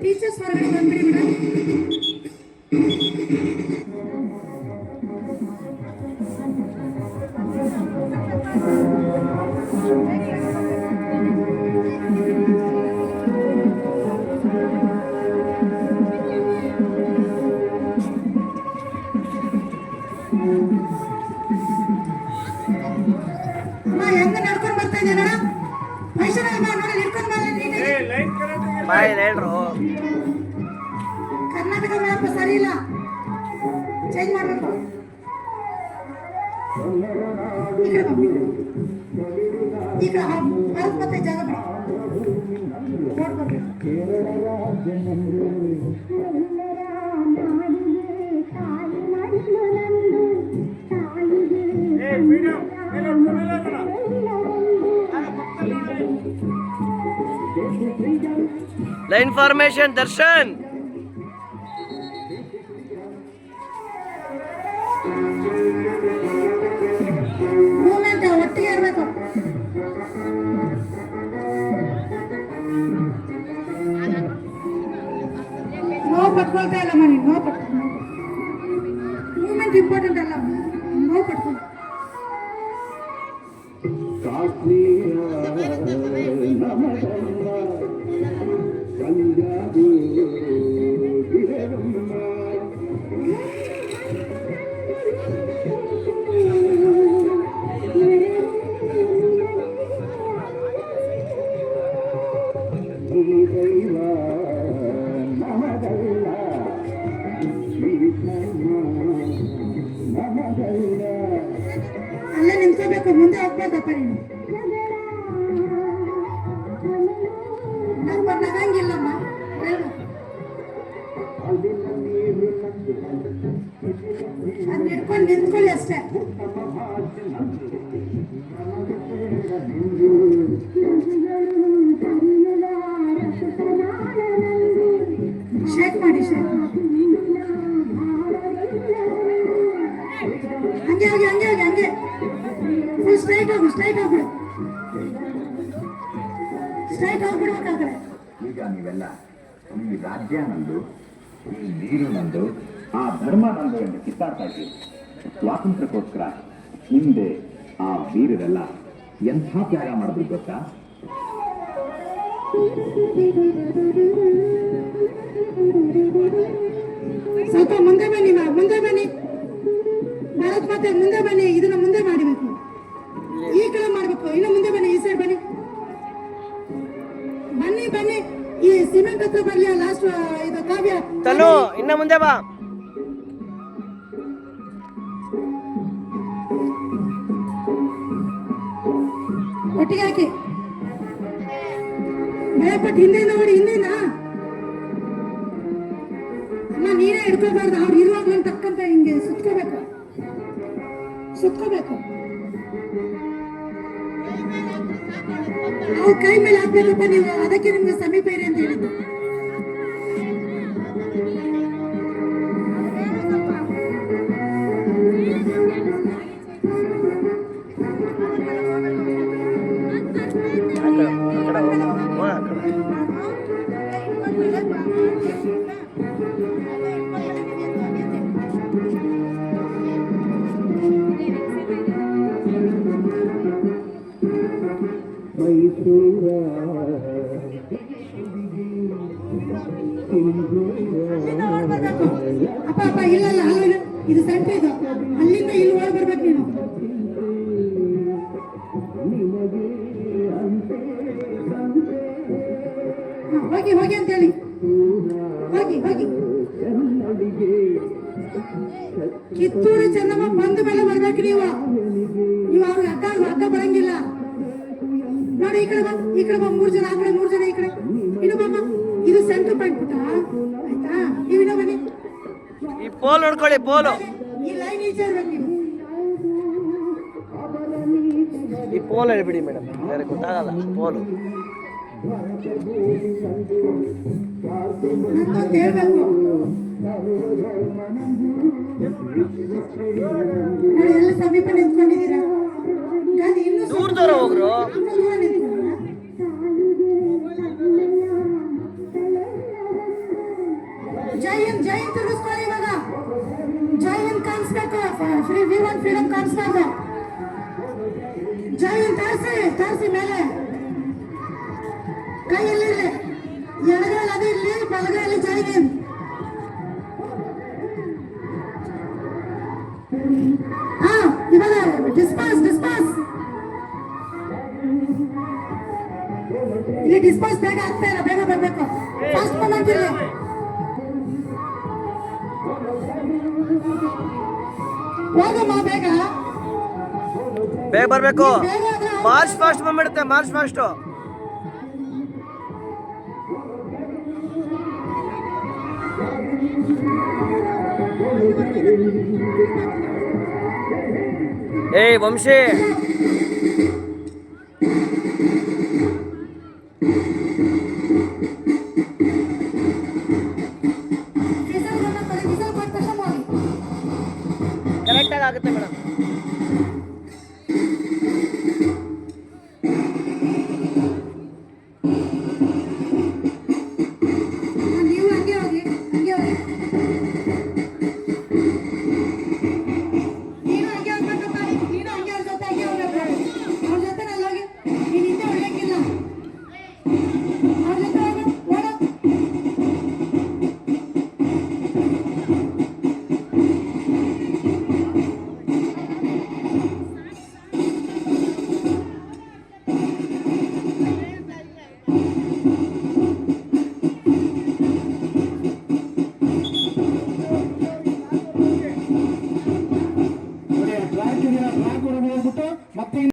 Teachers ಹೊರಗಡೆ ಬಂದ್ಬಿಡಿ madam. ಹೆಂಗ ನಡ್ಕೊಂಡು ಬರ್ತಾ ಇದ್ದೆ ನೋಡ, ಕರ್ನಾಟಕ ಮ್ಯಾಪ್ ಸರಿ ಇಲ್ಲ, ಚೇಂಜ್ ಮಾಡಬೇಕು. ಈಗ ಭಾರತ್ ಮತ್ತೆ ಜಾಗ ಲೈನ್ ಫಾರ್ಮೇಶನ್ ದರ್ಶನ್. ಮೂಮೆಂಟ್ ಒಟ್ಟಿಗೆ ಇರಬೇಕು. ನೋವು ಪಟ್ಕೊಳ್ತಾ ಇಲ್ಲ ಮನೆ, ನೋವು ಪಟ್ಕೊಂಡು ಮೂಮೆಂಟ್ ಇಂಪಾರ್ಟೆಂಟ್ ಅಲ್ಲ, ನೋವು ಪಟ್ಕೊಂಡು ಅಲ್ಲೇ ನಿಂತ್ಕೋಬೇಕು, ಮುಂದೆ ಹೋಗ್ಬೇಕಪ್ಪ ನೀನು. ನಗಂಗಿಲ್ಲಮ್ಮ, ಅದು ಹಿಡ್ಕೊಂಡು ನಿಂತ್ಕೊಳ್ಳಿ ಅಷ್ಟೇ. ಶೇಕ್ ಮಾಡಿ, ಶೇಕ್ ಮಾಡಿ. ಹಂಗೆ ಹೋಗಿ, ಹಂಗೆ ಹೋಗಿ, ಹಂಗೆ ಫುಲ್ ಸ್ಟ್ರೈಟ್ ಹೋಗು, ಸ್ಟ್ರೈಟ್ ಹೋಗ್ಬಿಡು, ಸ್ಟ್ರೈಟ್ ಹೋಗ್ಬಿಡ್ಬೇಕು ಆ ಕಡೆ. ಈಗ ನೀವೆಲ್ಲ ಈ ರಾಜ್ಯ ನಂದು, ಈ ನೀರು ನಂದು, ಆ ಧರ್ಮ ನಂದು ಎಂದು ಕಿತ್ತಾಡ್ತಾ ಇದ್ದೀವಿ. ಸ್ವಾತಂತ್ರ್ಯಕ್ಕೋಸ್ಕರ ಹಿಂದೆ ಆ ವೀರರೆಲ್ಲ ಎಂಥ ತ್ಯಾಗ ಮಾಡಿದ್ರು ಗೊತ್ತಾ? ಸ್ವಲ್ಪ ಮುಂದೆ ಬನ್ನಿ, ಮುಂದೆ ಬನ್ನಿ, ಭಾರತ್ ಮಾತೆ ಮುಂದೆ ಬನ್ನಿ. ಇದನ್ನ ಮುಂದೆ ಮಾಡಬೇಕು, ಈ ಕಡೆ ಮಾಡಬೇಕು. ಇನ್ನು ಮುಂದೆ ಬನ್ನಿ, ಈ ಸೈಡ್ ಬನ್ನಿ, ಬನ್ನಿ ಬನ್ನಿ. ಈ ಸಿಮೆಂಟ್ ಹತ್ರ ಬರ್ಲಿ. ಲಾಸ್ಟ್ ಇದು ಕಾವ್ಯ ತನು, ಇನ್ನ ಮುಂದೆ ಬಾ. ಒಟ್ಟಿಗೆ ಹಾಕಿ, ಭಯಪಟ್ಟು ಹಿಂದೆಯಿಂದ ನೋಡಿ, ಹಿಂದೆಯಿಂದ ಅಮ್ಮ ನೀನೇ ಹಿಡ್ಕೋಬಾರ್ದು. ಅವ್ರು ಇರುವಾಗ್ಲೂ ತಕ್ಕಂತ ಹಿಂಗೆ ಸುತ್ಕೋಬೇಕು, ಸುತ್ಕೋಬೇಕು. ಅವ್ರ ಕೈ ಮೇಲೆ ಹಾಕ್ಬೇಕಪ್ಪ ನೀವು, ಅದಕ್ಕೆ ನಿಮ್ಗೆ ಸಮೀಪ ಇರಿ ಅಂತ ಹೇಳಿದ್ದು. ಅಪ್ಪ ಅಪ್ಪ ಇಲ್ಲಲ್ಲ, ಅಲ್ಲ ಇದು ಸೆಂಟ್ರ್, ಇದು ಅಲ್ಲಿಂದ ಇಲ್ಲಿ ಒಳಗೆ ಬರ್ಬೇಕು ನೀನು. ಹೋಗಿ ಹೋಗಿ ಅಂತೇಳಿ, ಹೋಗಿ ಹೋಗಿ. ಕಿತ್ತೂರು ಚೆನ್ನಮ್ಮ ಬಂದ ಮೇಲೆ ಬರ್ಬೇಕು ನೀವು. ನೀವು ಅವ್ರಿಗೆ ಅಡ್ಡ ಬರಂಗಿಲ್ಲ. ನೋಡಿ ಈ ಕಡೆ ಬಾ, ಈ ಕಡೆ ಬಾ. 3 ಜನ ಆ ಕಡೆ, 3 ಜನ ಈ ಕಡೆ. ಇನ್ನು ಬಾಬಾ, ಇದು ಸೆಂಟರ್ ಪಾಯಿಂಟ್ ಪುಟ್ಟ, ಆಯ್ತಾ? ನೀವಿನ ಬನ್ನಿ, ಈ ಪೋಲ್ ನೋಡ್ಕೊಳ್ಳಿ, ಪೋಲು ಈ ಲೈನ್ ಈಚೆ ಇರ್ಬೇಕು ನೀವು. ಈ ಪೋಲ್ ಹೇಳ್ಬಿಡಿ ಮೇಡಮ್, ಬೇರೆ ಗೊತ್ತಾಗಲ್ಲ ಪೋಲು. ನಂಗೊಂದು ಹೇಳ್ಬೇಕು, ಎಲ್ಲ ಸಮೀಪ ನಿಂತ್ಕೊಂಡಿದ್ದೀರಾ. ದೂರ ಹೋಗ್ರು. ನಿಂತ್ಕೊಂಡ್ರ ಕೈ ಎಲ್ಲಿರ್ಲಿ, ಎಡಗಾಲ ಅದು ಇರ್ಲಿ, ಬಲಗಾಲ ಜಾಯಿಗೆ. ಹಾ, ಇವಾಗ ಡಿಸ್ಪಾಸ್ ಇಲ್ಲಿ ಡಿಸ್ಪಾಸ್ ಬೇಗ ಆಗ್ತಾ ಇಲ್ಲ, ಬೇಗ ಬರ್ಬೇಕು. ಫಾಸ್ಟ್ ಮಾಡ್ತಿರ್ಲಿ. ಹೋಗಮ್ಮ ಬೇಗ. ಬೇಗ ಬರಬೇಕು. ಬೇಗ ಆದ್ರೆ ಮಾರ್ಚ್ ಫಾಸ್ಟ್ ಬಂದ್ಬಿಡುತ್ತೆ, ಮಾರ್ಚ್ ಫಾಸ್ಟು. ಏಯ್ ವಂಶಿ, ಡೀಸೆಲ್ ಕೊಟ್ಟ ತಕ್ಷಣ ಹೋಗಿ. ಕರೆಕ್ಟಾಗಿ ಆಗುತ್ತೆ ಮೇಡಮ್. ನೀವು ಹಂಗೆ ಹೋಗಿ, ಹಂಗೆ ಹೋಗಿ. ನೀನು ಹಂಗೆ ಹೋಗ್ಬೇಕಪ್ಪ, ನೀನು ಹಂಗೆ ಅವ್ರ ಜೊತೆ ಹಂಗೆ ಹೋಗ್ಬೇಕು. ಅವ್ರ ಜೊತೆ ನಾನು ಹೋಗಿ, ನೀನು ಹಿಂದೆ ಹೊಡ್ಬೇಕಿಲ್ಲ. ಅವ್ರ ಜೊತೆ ಹೋಗು, ಓಡು. ಟ್ರ್ಯಾಕ್ ಇದೆಯಲ್ಲ, ಟ್ರ್ಯಾಕ್ ಹೊರಗೆ ಹೋಗ್ಬಿಟ್ಟು ಮತ್ತೆ